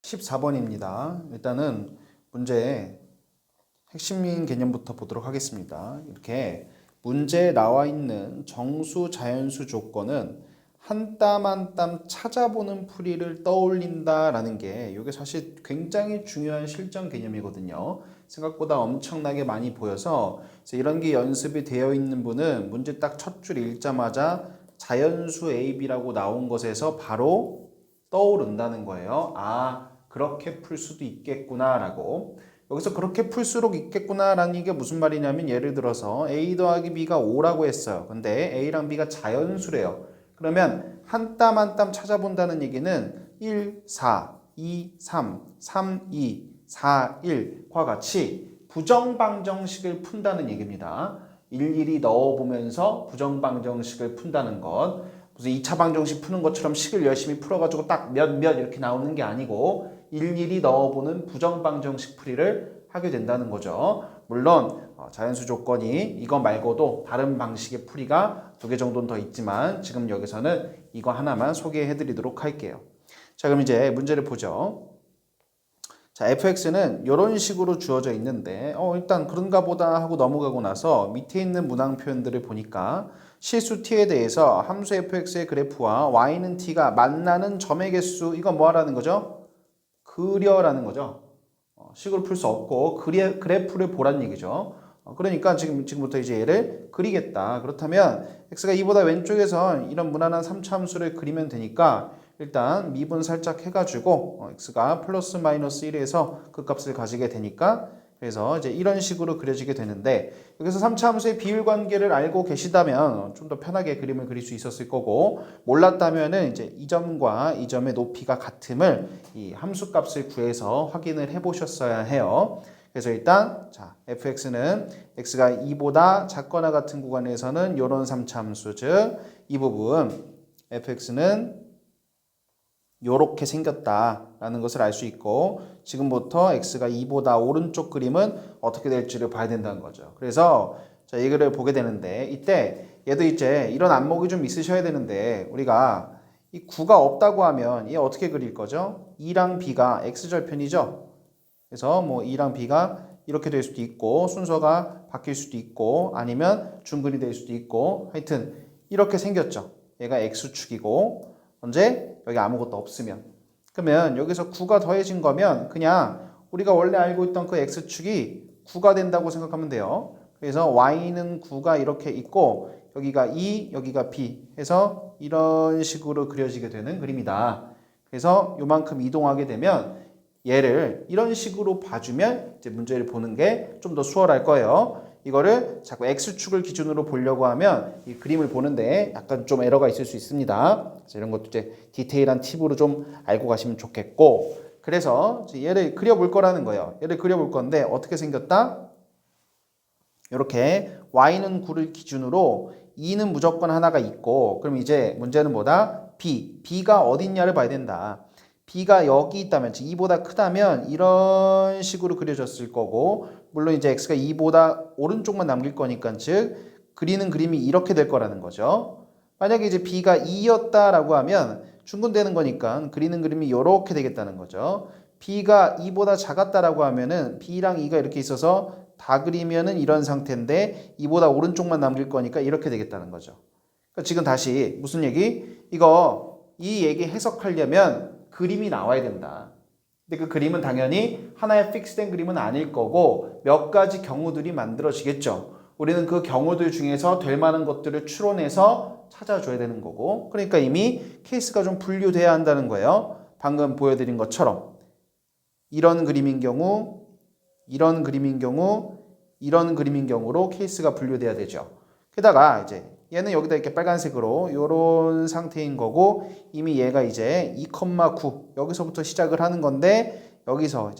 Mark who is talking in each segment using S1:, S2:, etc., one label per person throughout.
S1: 14번입니다. 일단은 문제 핵심인 개념부터 보도록 하겠습니다. 이렇게 문제에 나와 있는 정수, 자연수 조건은 한 땀 한 땀 찾아보는 풀이를 떠올린다라는 게 이게 사실 굉장히 중요한 실전 개념이거든요. 생각보다 엄청나게 많이 보여서 이런 게 연습이 되어 있는 분은 문제 딱 첫 줄 읽자마자 자연수 A, B라고 나온 것에서 바로 떠오른다는 거예요. 아, 그렇게 풀 수도 있겠구나라고. 여기서 그렇게 풀수록 있겠구나라는 게 무슨 말이냐면 예를 들어서 A 더하기 B가 5라고 했어요. 근데 A랑 B가 자연수래요. 그러면 한 땀 한 땀 찾아본다는 얘기는 1, 4, 2, 3, 3, 2, 4, 1과 같이 부정방정식을 푼다는 얘기입니다. 일일이 넣어보면서 부정방정식을 푼다는 것. 무슨 2차 방정식 푸는 것처럼 식을 열심히 풀어가지고 딱 몇 이렇게 나오는 게 아니고 일일이 넣어보는 부정방정식 풀이를 하게 된다는 거죠. 물론 자연수 조건이 이거 말고도 다른 방식의 풀이가 2개 정도는 더 있지만 지금 여기서는 이거 하나만 소개해 드리도록 할게요. 자, 그럼 이제 문제를 보죠. 자, fx는 이런 식으로 주어져 있는데 일단 그런가 보다 하고 넘어가고 나서 밑에 있는 문항 표현들을 보니까 실수 t에 대해서 함수 fx의 그래프와 y는 t가 만나는 점의 개수, 이건 뭐 하라는 거죠? 그려라는 거죠. 식으로 풀 수 없고 그래프를 보란 얘기죠. 그러니까 지금부터 이제 얘를 그리겠다. 그렇다면 x가 2보다 왼쪽에서 이런 무난한 3차 함수를 그리면 되니까 일단 미분 살짝 해가지고 x가 플러스 마이너스 1에서 그 값을 가지게 되니까 그래서 이제 이런 식으로 그려지게 되는데 여기서 3차 함수의 비율 관계를 알고 계시다면 좀 더 편하게 그림을 그릴 수 있었을 거고 몰랐다면은 이제 이 점과 이 점의 높이가 같음을 이 함수 값을 구해서 확인을 해 보셨어야 해요. 그래서 일단 자 fx는 x가 2보다 작거나 같은 구간에서는 이런 3차 함수 즉 이 부분 fx는 요렇게 생겼다라는 것을 알 수 있고 지금부터 x가 2보다 오른쪽 그림은 어떻게 될지를 봐야 된다는 거죠. 그래서 자, 이거를 보게 되는데 이때 얘도 이제 이런 안목이 좀 있으셔야 되는데 우리가 이 9가 없다고 하면 얘 어떻게 그릴 거죠? 2랑 b가 x절편이죠. 그래서 뭐 2랑 b가 이렇게 될 수도 있고 순서가 바뀔 수도 있고 아니면 중근이 될 수도 있고 하여튼 이렇게 생겼죠. 얘가 x축이고 언제? 여기 아무것도 없으면. 그러면 여기서 9가 더해진 거면 그냥 우리가 원래 알고 있던 그 x축이 9가 된다고 생각하면 돼요. 그래서 y는 9가 이렇게 있고 여기가 2, 여기가 b 해서 이런 식으로 그려지게 되는 그림이다. 그래서 요만큼 이동하게 되면 얘를 이런 식으로 봐주면 이제 문제를 보는 게 좀 더 수월할 거예요. 이거를 자꾸 x축을 기준으로 보려고 하면 이 그림을 보는데 약간 좀 에러가 있을 수 있습니다. 이런 것도 이제 디테일한 팁으로 좀 알고 가시면 좋겠고 그래서 얘를 그려볼 거라는 거예요. 얘를 그려볼 건데 어떻게 생겼다? 이렇게 y는 9를 기준으로 2는 무조건 하나가 있고 그럼 이제 문제는 뭐다? b가 어디 있냐를 봐야 된다. b가 여기 있다면, 즉 2보다 크다면 이런 식으로 그려졌을 거고 물론 이제 x가 2보다 오른쪽만 남길 거니까 즉 그리는 그림이 이렇게 될 거라는 거죠. 만약에 이제 b가 2였다라고 하면 중근되는 거니까 그리는 그림이 이렇게 되겠다는 거죠. b가 2보다 작았다라고 하면은 b랑 2가 이렇게 있어서 다 그리면은 이런 상태인데 2보다 오른쪽만 남길 거니까 이렇게 되겠다는 거죠. 그러니까 지금 다시 무슨 얘기? 이 얘기 해석하려면 그림이 나와야 된다. 근데 그 그림은 당연히 하나의 픽스된 그림은 아닐 거고 몇 가지 경우들이 만들어지겠죠. 우리는 그 경우들 중에서 될 만한 것들을 추론해서 찾아줘야 되는 거고 그러니까 이미 케이스가 좀 분류돼야 한다는 거예요. 방금 보여드린 것처럼 이런 그림인 경우, 이런 그림인 경우, 이런 그림인 경우로 케이스가 분류돼야 되죠. 게다가 이제 얘는 여기다 이렇게 빨간색으로 이런 상태인 거고 이미 얘가 이제 2,9 여기서부터 시작을 하는 건데 여기서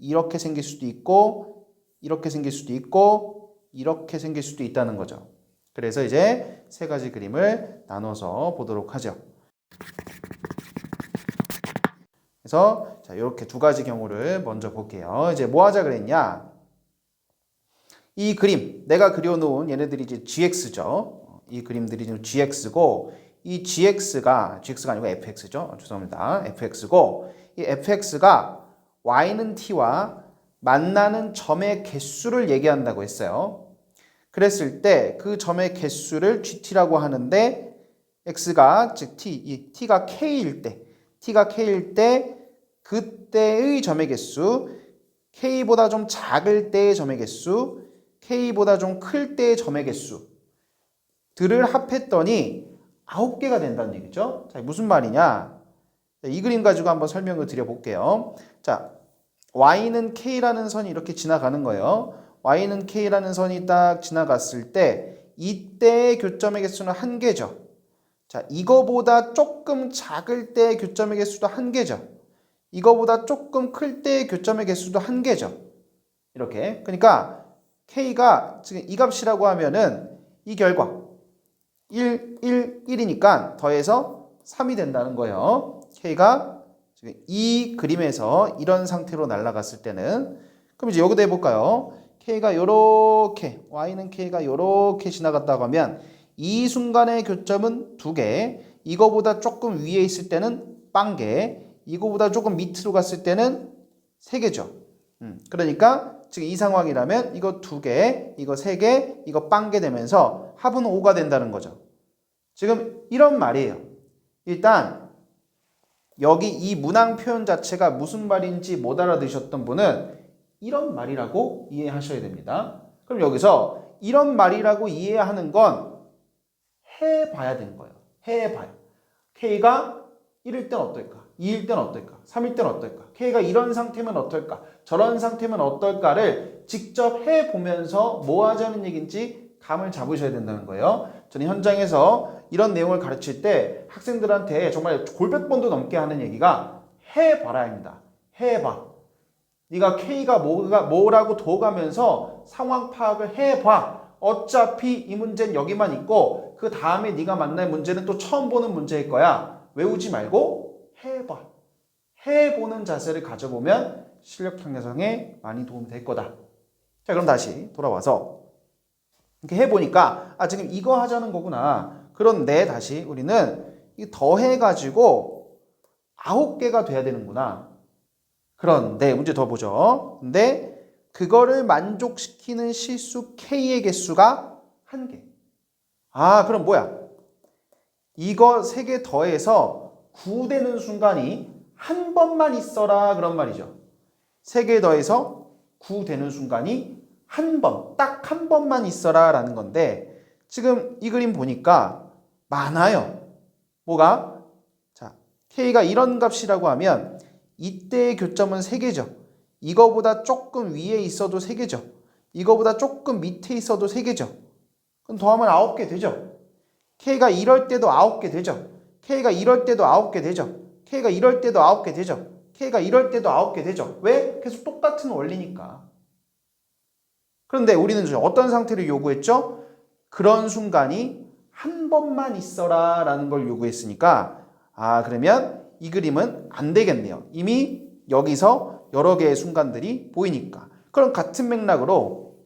S1: 이렇게 생길 수도 있고 이렇게 생길 수도 있고 이렇게 생길 수도 있다는 거죠. 그래서 이제 세 가지 그림을 나눠서 보도록 하죠. 그래서 자, 이렇게 두 가지 경우를 먼저 볼게요. 이제 뭐 하자 그랬냐? 이 그림 내가 그려놓은 얘네들이 이제 GX죠. 이 그림들이 지금 GX고 이 gx가 아니고 fx죠. 죄송합니다. fx고 이 fx가 y는 t와 만나는 점의 개수를 얘기한다고 했어요. 그랬을 때 그 점의 개수를 gt라고 하는데 x가 즉 t가 k일 때 그때의 점의 개수, k보다 좀 작을 때의 점의 개수, k보다 좀 클 때의 점의 개수들을 합했더니 9개가 된다는 얘기죠. 자, 무슨 말이냐? 이 그림 가지고 한번 설명을 드려볼게요. 자, y는 k라는 선이 이렇게 지나가는 거예요. y는 k라는 선이 딱 지나갔을 때 이때의 교점의 개수는 1개죠. 자, 이거보다 조금 작을 때의 교점의 개수도 1개죠. 이거보다 조금 클 때의 교점의 개수도 1개죠. 이렇게. 그러니까 k가 지금 이 값이라고 하면은 이 결과 1, 1, 1이니까 더해서 3이 된다는 거예요. k가 지금 이 그림에서 이런 상태로 날아갔을 때는 그럼 이제 여기도 해볼까요? k가 요렇게 y는 k가 요렇게 지나갔다고 하면 이 순간의 교점은 2개, 이거보다 조금 위에 있을 때는 빵개, 이거보다 조금 밑으로 갔을 때는 3개죠. 그러니까 지금 이 상황이라면 이거 2개, 이거 3개, 이거 빵개 되면서 합은 5가 된다는 거죠. 지금 이런 말이에요. 일단 여기 이 문항 표현 자체가 무슨 말인지 못 알아들으셨던 분은 이런 말이라고 이해하셔야 됩니다. 그럼 여기서 이런 말이라고 이해하는 건 해봐야 되는 거예요. 해봐요. K가 1일 땐 어떨까? 2일 땐 어떨까? 3일 땐 어떨까? K가 이런 상태면 어떨까? 저런 상태면 어떨까를 직접 해보면서 뭐 하자는 얘기인지 감을 잡으셔야 된다는 거예요. 저는 현장에서 이런 내용을 가르칠 때 학생들한테 정말 골백 번도 넘게 하는 얘기가 해봐라입니다. 해봐. 네가 K가 뭐라고 둬가면서 상황 파악을 해봐. 어차피 이 문제는 여기만 있고 그 다음에 네가 만날 문제는 또 처음 보는 문제일 거야. 외우지 말고 해봐. 해보는 자세를 가져보면 실력 향상에 많이 도움이 될 거다. 자, 그럼 다시 돌아와서 이렇게 해보니까 지금 이거 하자는 거구나. 그런데 다시 우리는 더해가지고 9개가 돼야 되는구나. 그런데 문제 더 보죠. 근데 그거를 만족시키는 실수 K의 개수가 1개. 그럼 뭐야? 이거 3개 더해서 9 되는 순간이 한 번만 있어라 그런 말이죠. 3개 더해서 9 되는 순간이 딱 한 번만 있어라 라는 건데 지금 이 그림 보니까 많아요. 뭐가? 자, K가 이런 값이라고 하면 이때의 교점은 3개죠. 이거보다 조금 위에 있어도 3개죠. 이거보다 조금 밑에 있어도 3개죠. 그럼 더하면 9개 되죠. K가 이럴 때도 9개 되죠. K가 이럴 때도 9개 되죠. K가 이럴 때도 9개 되죠. K가 이럴 때도 9개 되죠. 왜? 계속 똑같은 원리니까. 그런데 우리는 어떤 상태를 요구했죠? 그런 순간이 한 번만 있어라 라는 걸 요구했으니까 그러면 이 그림은 안 되겠네요. 이미 여기서 여러 개의 순간들이 보이니까. 그럼 같은 맥락으로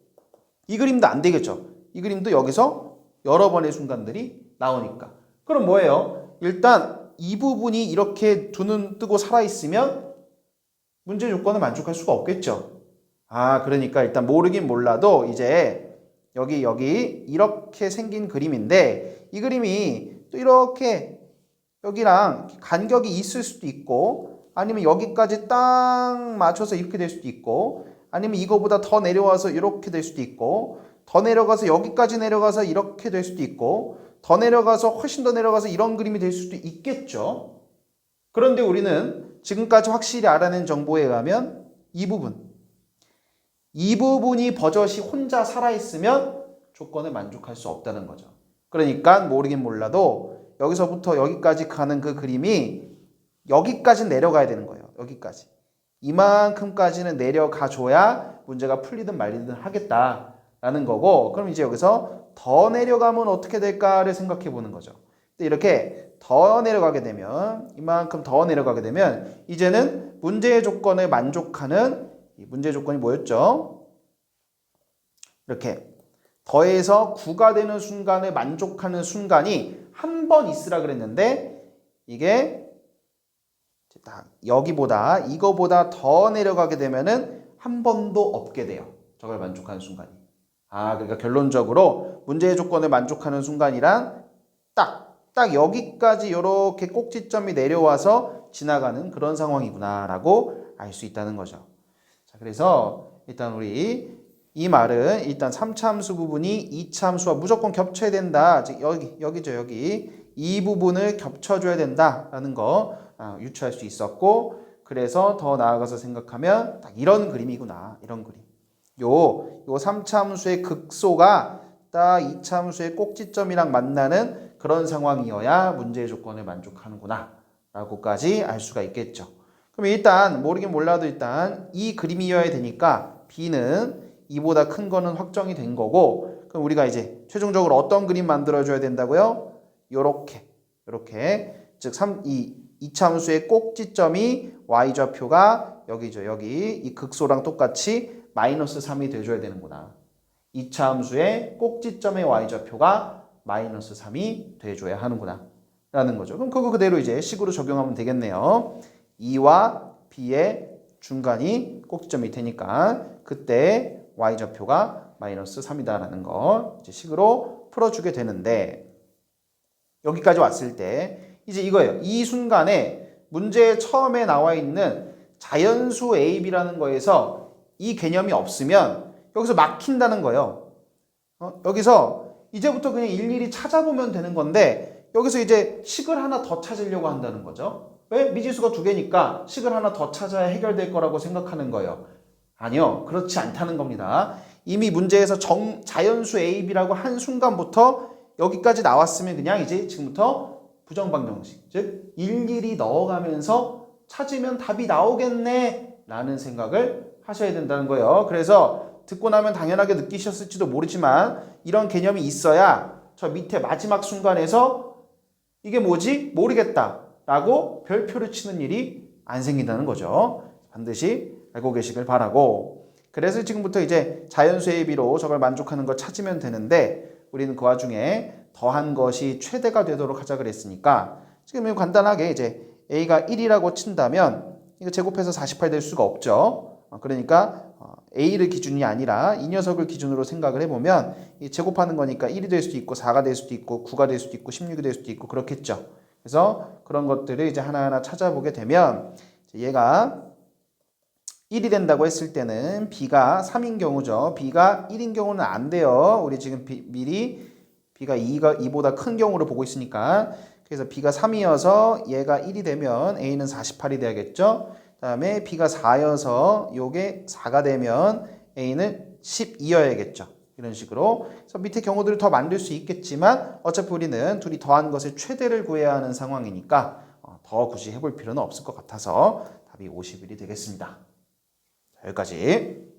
S1: 이 그림도 안 되겠죠. 이 그림도 여기서 여러 번의 순간들이 나오니까. 그럼 뭐예요? 일단 이 부분이 이렇게 두 눈 뜨고 살아있으면 문제 조건을 만족할 수가 없겠죠. 그러니까 일단 모르긴 몰라도 이제 여기 이렇게 생긴 그림인데 이 그림이 또 이렇게 여기랑 간격이 있을 수도 있고 아니면 여기까지 딱 맞춰서 이렇게 될 수도 있고 아니면 이거보다 더 내려와서 이렇게 될 수도 있고 더 내려가서 여기까지 내려가서 이렇게 될 수도 있고 더 내려가서 훨씬 더 내려가서 이런 그림이 될 수도 있겠죠. 그런데 우리는 지금까지 확실히 알아낸 정보에 의하면 이 부분이 버젓이 혼자 살아있으면 조건을 만족할 수 없다는 거죠. 그러니까 모르긴 몰라도 여기서부터 여기까지 가는 그 그림이 여기까지 내려가야 되는 거예요. 여기까지. 이만큼까지는 내려가줘야 문제가 풀리든 말리든 하겠다라는 거고 그럼 이제 여기서 더 내려가면 어떻게 될까를 생각해 보는 거죠. 이렇게 더 내려가게 되면 이만큼 더 내려가게 되면 이제는 문제의 조건을 만족하는 이 문제 조건이 뭐였죠? 이렇게 더해서 9가 되는 순간을 만족하는 순간이 한 번 있으라 그랬는데 이게 여기보다 이거보다 더 내려가게 되면은 한 번도 없게 돼요. 저걸 만족하는 순간이. 그러니까 결론적으로 문제의 조건을 만족하는 순간이란 딱 여기까지 이렇게 꼭지점이 내려와서 지나가는 그런 상황이구나라고 알 수 있다는 거죠. 자, 그래서 일단 우리 이 말은 일단 3차 함수 부분이 2차 함수와 무조건 겹쳐야 된다. 즉 여기죠, 여기. 이 부분을 겹쳐줘야 된다라는 거 유추할 수 있었고, 그래서 더 나아가서 생각하면 딱 이런 그림이구나. 이런 그림. 요 3차 함수의 극소가 딱 2차 함수의 꼭지점이랑 만나는 그런 상황이어야 문제의 조건을 만족하는구나 라고까지 알 수가 있겠죠. 그럼 일단 모르긴 몰라도 일단 이 그림이어야 되니까 B는 이보다 큰 거는 확정이 된 거고, 그럼 우리가 이제 최종적으로 어떤 그림 만들어줘야 된다고요? 요렇게 즉 2차 함수의 꼭지점이 y좌표가 여기죠. 여기 이 극소랑 똑같이 마이너스 3이 돼줘야 되는구나. 2차 함수의 꼭지점의 y좌표가 마이너스 3이 돼줘야 하는구나 라는 거죠. 그럼 그거 그대로 이제 식으로 적용하면 되겠네요. 2와 b의 중간이 꼭지점이 되니까 그때 y좌표가 마이너스 3이다라는 거 이제 식으로 풀어주게 되는데, 여기까지 왔을 때 이제 이거예요. 이 순간에 문제 처음에 나와 있는 자연수 a, b라는 거에서 이 개념이 없으면 여기서 막힌다는 거예요. 여기서 이제부터 그냥 일일이 찾아보면 되는 건데 여기서 이제 식을 하나 더 찾으려고 한다는 거죠. 왜? 미지수가 2개니까 식을 하나 더 찾아야 해결될 거라고 생각하는 거예요. 아니요, 그렇지 않다는 겁니다. 이미 문제에서 자연수 a, b라고 한 순간부터 여기까지 나왔으면 그냥 이제 지금부터 부정방정식, 즉 일일이 넣어가면서 찾으면 답이 나오겠네 라는 생각을 하셔야 된다는 거예요. 그래서 듣고 나면 당연하게 느끼셨을지도 모르지만 이런 개념이 있어야 저 밑에 마지막 순간에서 이게 뭐지? 모르겠다 라고 별표를 치는 일이 안 생긴다는 거죠. 반드시 알고 계시길 바라고, 그래서 지금부터 이제 자연수 a, b로 저걸 만족하는 걸 찾으면 되는데 우리는 그 와중에 더한 것이 최대가 되도록 하자 그랬으니까 지금 간단하게 이제 a가 1이라고 친다면 이거 제곱해서 48 될 수가 없죠. 그러니까 a를 기준이 아니라 이 녀석을 기준으로 생각을 해보면 이 제곱하는 거니까 1이 될 수도 있고 4가 될 수도 있고 9가 될 수도 있고 16이 될 수도 있고 그렇겠죠. 그래서 그런 것들을 이제 하나하나 찾아보게 되면 얘가 1이 된다고 했을 때는 b가 3인 경우죠. b가 1인 경우는 안 돼요. 우리 지금 미리 b가 2보다 큰 경우를 보고 있으니까. 그래서 b가 3이어서 얘가 1이 되면 a는 48이 돼야겠죠. 그 다음에 b가 4여서 요게 4가 되면 a는 12여야겠죠. 이런 식으로. 그래서 밑에 경우들을 더 만들 수 있겠지만 어차피 우리는 둘이 더한 것의 최대를 구해야 하는 상황이니까 더 굳이 해볼 필요는 없을 것 같아서 답이 51이 되겠습니다. 여기까지.